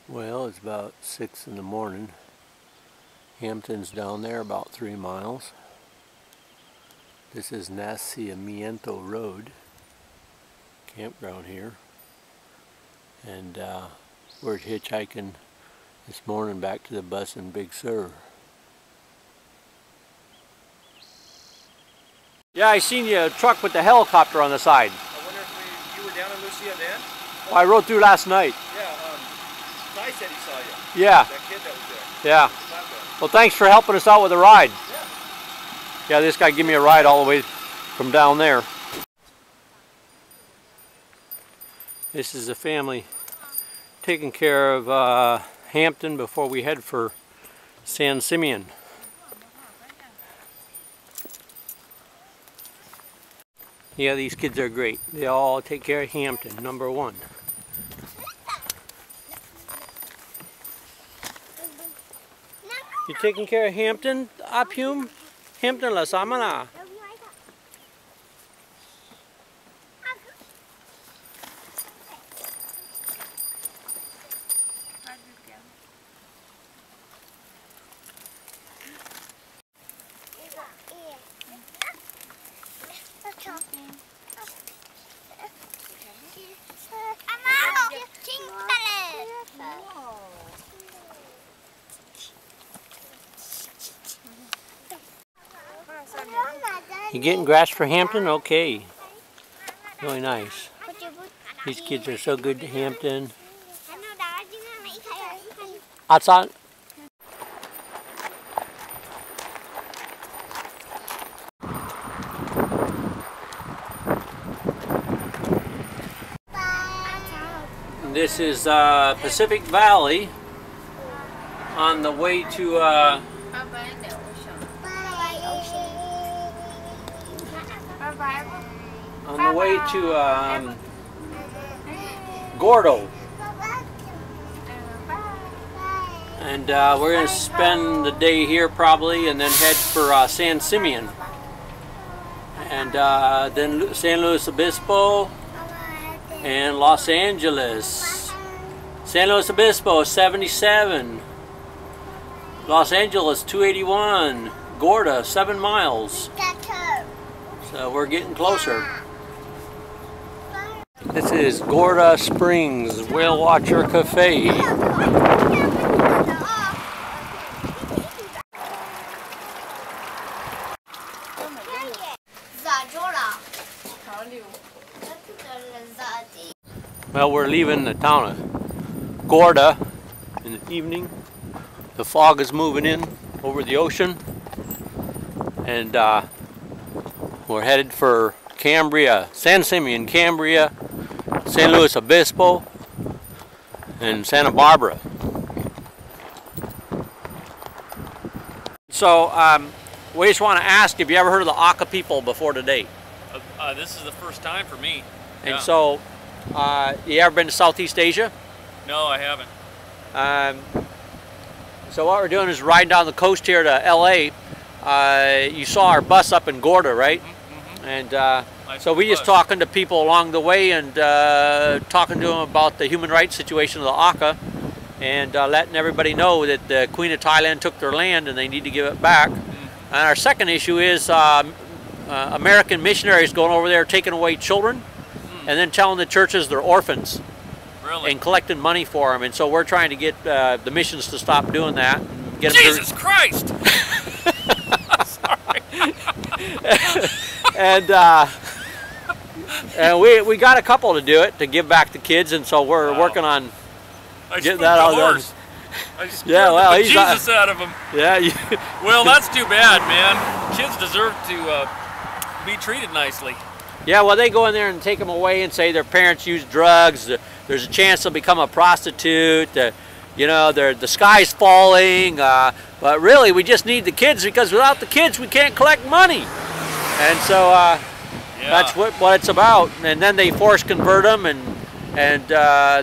Well, it's about 6 in the morning. Hampton's down there about 3 miles. This is Nacimiento Road, campground here. And we're hitchhiking this morning back to the bus in Big Sur. Yeah, I seen your truck with the helicopter on the side. I wonder if you were down in Lucia then? Well, I rode through last night. Yeah, Ty said he saw you. Yeah. That kid that was there. Yeah. Well, thanks for helping us out with the ride. Yeah. Yeah, this guy gave me a ride all the way from down there. This is a family taking care of Hampton before we head for San Simeon. Yeah, these kids are great. They all take care of Hampton, number one. You taking care of Hampton, Apum? Hampton la samana. You getting grass for Hampton? Okay. Really nice. These kids are so good to Hampton. Outside. This is Pacific Valley on the way to Gorda, and we're going to spend the day here probably, and then head for San Simeon, and then San Luis Obispo and Los Angeles. San Luis Obispo 77, Los Angeles 281, Gorda 7 miles. So we're getting closer. This is Gorda Springs Whale Watcher Cafe. Well, we're leaving the town of Gorda in the evening. The fog is moving in over the ocean, and we're headed for Cambria, San Simeon, Cambria, San Luis Obispo, and Santa Barbara. So we just want to ask if you ever heard of the Aka people before today. This is the first time for me. And so, you ever been to Southeast Asia? No, I haven't. So what we're doing is riding down the coast here to LA. You saw our bus up in Gorda, right? Mm-hmm. And so we just talking to people along the way, and talking to them about the human rights situation of the Aka, and letting everybody know that the Queen of Thailand took their land and they need to give it back. And our second issue is American missionaries going over there taking away children and then telling the churches they're orphans. Really? And collecting money for them. And so we're trying to get the missions to stop doing that. And get Jesus Christ! Sorry. And we got a couple to do it, to give back to kids, and so we're working on getting that out of them. I scared the Jesus out of him. Yeah. Well, that's too bad, man. Kids deserve to be treated nicely. Yeah, well, they go in there and take them away and say their parents use drugs. There's a chance they'll become a prostitute. You know, the sky's falling. But really, we just need the kids, because without the kids, we can't collect money. And so that's what it's about. And then they force convert them, and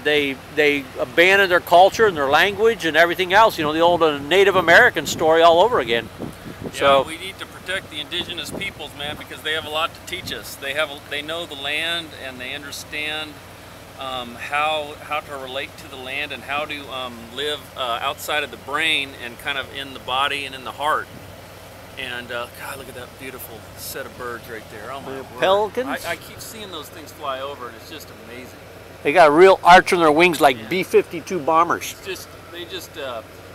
they abandon their culture and their language and everything else. You know, the old Native American story all over again. So we need to protect the indigenous peoples, man, because they have a lot to teach us. They know the land, and they understand how to relate to the land and how to live outside of the brain and kind of in the body and in the heart. And God, look at that beautiful set of birds right there. Oh my word. Pelicans? I keep seeing those things fly over, and it's just amazing. They got a real arch on their wings like B-52 bombers. It's just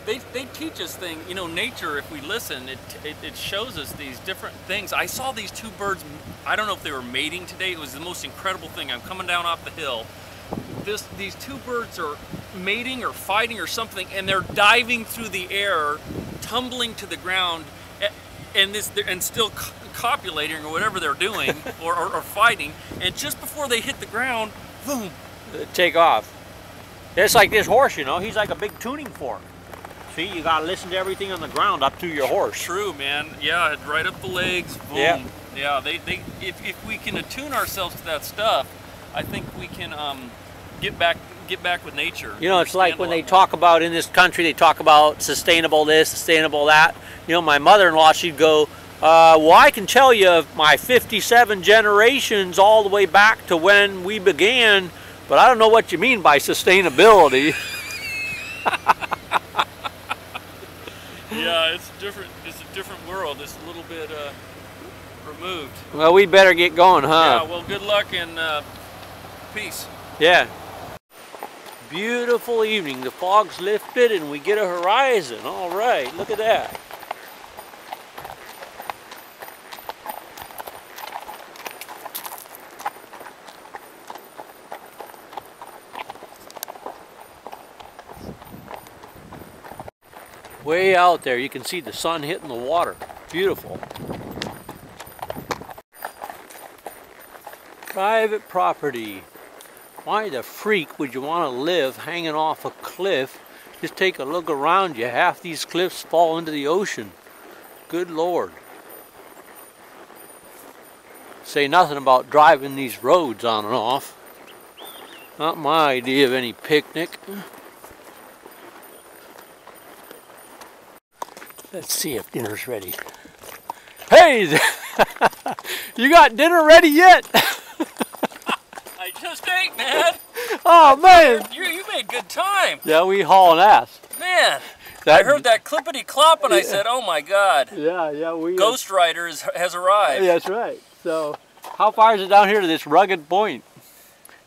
they teach us things. You know, nature, if we listen, it shows us these different things. I saw these two birds. I don't know if they were mating today. It was the most incredible thing. I'm coming down off the hill. These two birds are mating or fighting or something, and they're diving through the air, tumbling to the ground, and still copulating or whatever they're doing, or fighting. And just before they hit the ground, boom, they take off. It's like this horse, you know. He's like a big tuning fork. See, you gotta listen to everything on the ground up to your horse. True, man. Yeah, right up the legs. Boom. Yeah. Yeah. If we can attune ourselves to that stuff, I think we can get back with nature. You know, it's like when they talk about in this country, they talk about sustainable this, sustainable that. You know, my mother-in-law, she'd go, well, I can tell you my 57 generations all the way back to when we began, but I don't know what you mean by sustainability. Yeah, it's different. It's a different world. It's a little bit removed. Well, we better get going, huh? Yeah. Well, good luck and peace. Yeah. Beautiful evening. The fog's lifted and we get a horizon. All right, look at that. Way out there, you can see the sun hitting the water. Beautiful. Private property. Why the freak would you want to live hanging off a cliff? Just take a look around you. Half these cliffs fall into the ocean. Good Lord. Say nothing about driving these roads on and off. Not my idea of any picnic. Let's see if dinner's ready. Hey! You got dinner ready yet? I just ate, man. Oh, man. You made good time. Yeah, we hauling ass. Man, I heard that clippity-clop and I said, oh my God. Yeah, we... Ghost Rider has arrived. Yeah, that's right. So, how far is it down here to this rugged point?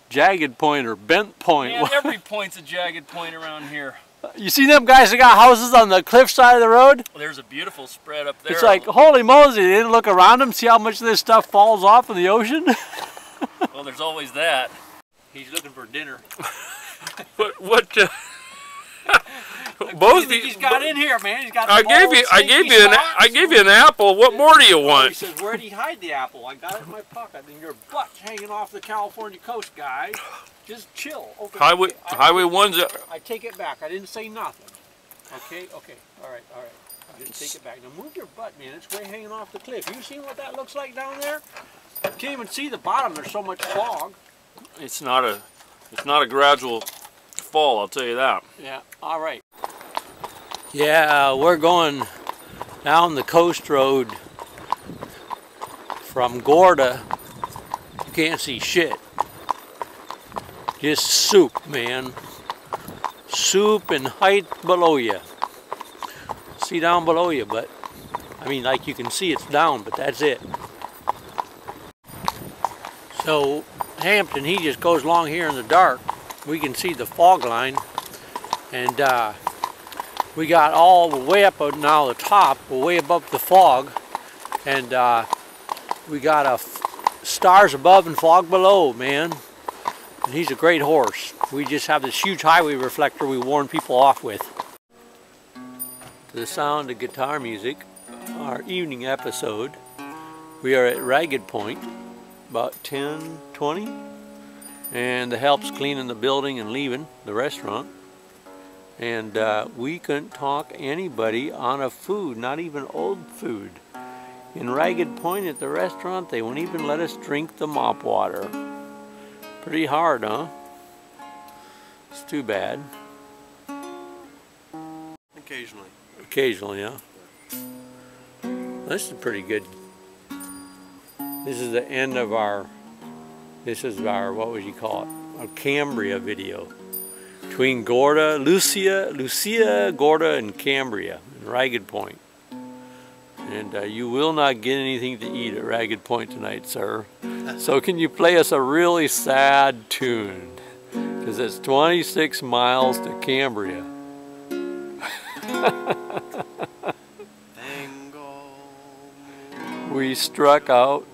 Jagged point or bent point? Man, every point's a jagged point around here. You see them guys that got houses on the cliff side of the road? Well, there's a beautiful spread up there. It's like, holy moly, they didn't look around them, see how much of this stuff falls off in the ocean? Well, there's always that. He's looking for dinner. What Both he's got in here, man. He's got. I gave you an apple. What more do you want? He says, "Where'd he hide the apple?" I got it in my pocket. And your butt's hanging off the California coast, guy. Just chill. Okay. Highway 1's. I take it back. I didn't say nothing. Okay. All right. Just take it back. Now move your butt, man. It's way hanging off the cliff. You seen what that looks like down there? You can't even see the bottom. There's so much fog. It's not a gradual fall, I'll tell you that. Yeah. All right. Yeah, we're going down the coast road from Gorda. You can't see shit. Just soup, man. Soup and height below you. See down below you, but I mean, like you can see it's down, but that's it. So Hampton, he just goes along here in the dark. We can see the fog line, and we got all the way up now the top, way above the fog, and we got stars above and fog below, man. And he's a great horse. We just have this huge highway reflector we warn people off with. To the sound of guitar music, our evening episode, we are at Ragged Point, about 10:20, and the help's cleaning the building and leaving the restaurant. And we couldn't talk anybody on a food, not even old food. In Ragged Point at the restaurant, they won't even let us drink the mop water. Pretty hard, huh? It's too bad. Occasionally. Occasionally, yeah. This is pretty good. This is the end of our, what would you call it? a Cambria video between Gorda, Lucia, Gorda, and Cambria in Ragged Point. And you will not get anything to eat at Ragged Point tonight, sir. So can you play us a really sad tune? Because it's 26 miles to Cambria. We struck out.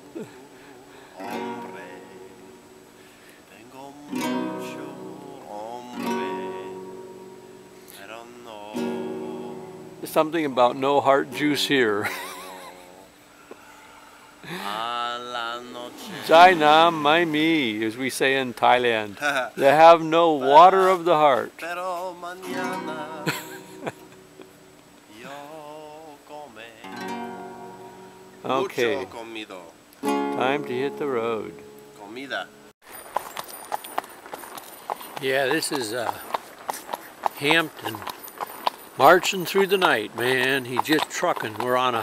Something about no heart juice here. Jai Nam Mai Mi, as we say in Thailand. They have no water of the heart. Okay, time to hit the road. Yeah, this is Hampton. Marching through the night, man. He's just trucking. We're out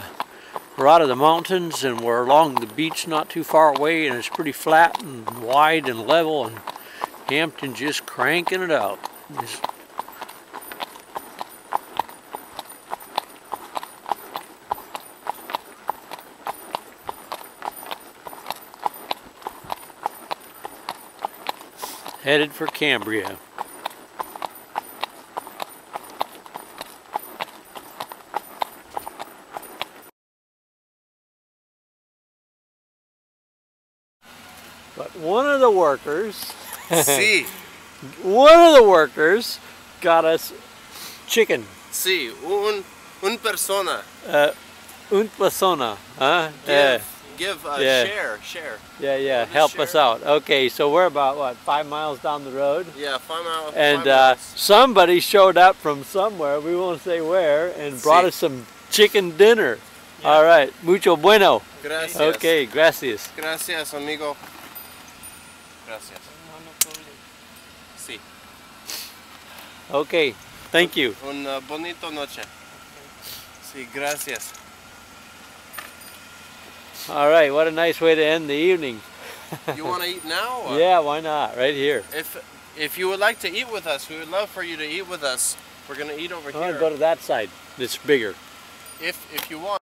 of the mountains and we're along the beach not too far away, and it's pretty flat and wide and level, and Hampton just cranking it out. Just headed for Cambria. But one of the workers, Sí. One of the workers got us chicken. Sí, un persona. Un persona, huh? Give yeah. share. Yeah, help us out. Okay, so we're about, what, 5 miles down the road? Yeah, 5 miles. And somebody showed up from somewhere, we won't say where, and brought us some chicken dinner. Yeah. All right, mucho bueno. Gracias. Okay, gracias. Gracias, amigo. Gracias. Sí. Okay, thank you. Un bonito noche. Sí, gracias. All right, what a nice way to end the evening. You want to eat now? Or? Yeah, why not? Right here. If you would like to eat with us, we would love for you to eat with us. We're going to eat over here. Go to that side. It's bigger. If you want.